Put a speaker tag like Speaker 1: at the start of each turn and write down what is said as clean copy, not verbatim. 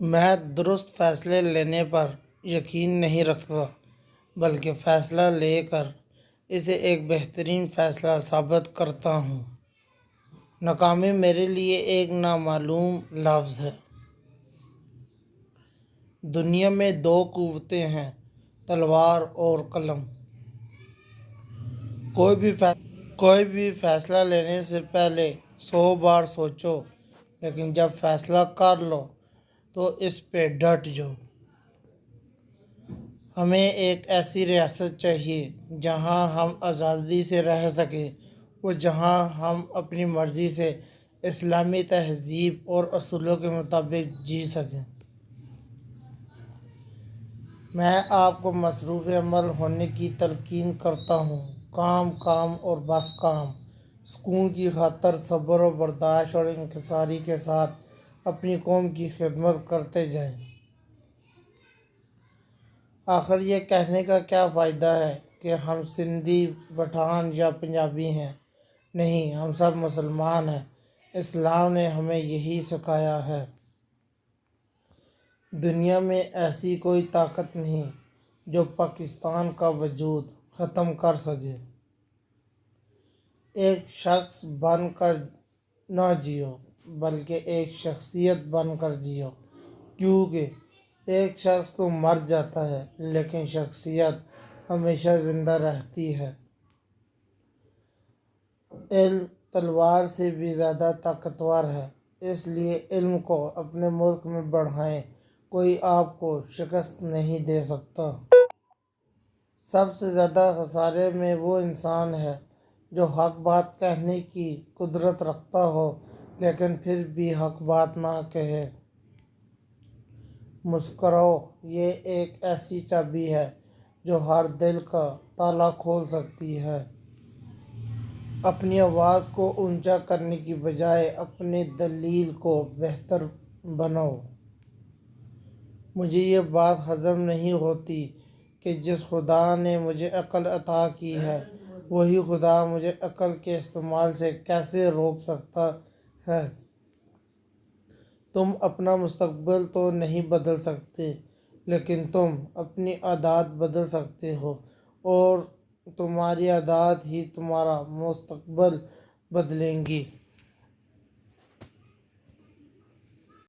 Speaker 1: میں درست فیصلے لینے پر یقین نہیں رکھتا، بلکہ فیصلہ لے کر اسے ایک بہترین فیصلہ ثابت کرتا ہوں۔ ناکامی میرے لیے ایک نامعلوم لفظ ہے۔ دنیا میں دو قوتیں ہیں، تلوار اور قلم۔ کوئی بھی فیصلہ لینے سے پہلے 100 بار سوچو، لیکن جب فیصلہ کر لو تو اس پہ ڈٹ جاؤ۔ ہمیں ایک ایسی ریاست چاہیے جہاں ہم آزادی سے رہ سکیں اور جہاں ہم اپنی مرضی سے اسلامی تہذیب اور اصولوں کے مطابق جی سکیں۔ میں آپ کو مصروف عمل ہونے کی تلقین کرتا ہوں۔ کام کام اور بس کام۔ سکون کی خاطر صبر و برداشت اور انکساری کے ساتھ اپنی قوم کی خدمت کرتے جائیں۔ آخر یہ کہنے کا کیا فائدہ ہے کہ ہم سندھی، پٹھان یا پنجابی ہیں؟ نہیں، ہم سب مسلمان ہیں۔ اسلام نے ہمیں یہی سکھایا ہے۔ دنیا میں ایسی کوئی طاقت نہیں جو پاکستان کا وجود ختم کر سکے۔ ایک شخص بن کر نہ جیو، بلکہ ایک شخصیت بن کر جیو، کیونکہ ایک شخص تو مر جاتا ہے لیکن شخصیت ہمیشہ زندہ رہتی ہے۔ علم تلوار سے بھی زیادہ طاقتور ہے، اس لیے علم کو اپنے ملک میں بڑھائیں۔ کوئی آپ کو شکست نہیں دے سکتا۔ سب سے زیادہ خسارے میں وہ انسان ہے جو حق بات کہنے کی قدرت رکھتا ہو لیکن پھر بھی حق بات نہ کہے۔ مسکراؤ، یہ ایک ایسی چابی ہے جو ہر دل کا تالا کھول سکتی ہے۔ اپنی آواز کو اونچا کرنے کی بجائے اپنی دلیل کو بہتر بناؤ۔ مجھے یہ بات ہضم نہیں ہوتی کہ جس خدا نے مجھے عقل عطا کی ہے، وہی خدا مجھے عقل کے استعمال سے کیسے روک سکتا ہے؟ تم اپنا مستقبل تو نہیں بدل سکتے، لیکن تم اپنی عادات بدل سکتے ہو، اور تمہاری عادات ہی تمہارا مستقبل بدلیں گی۔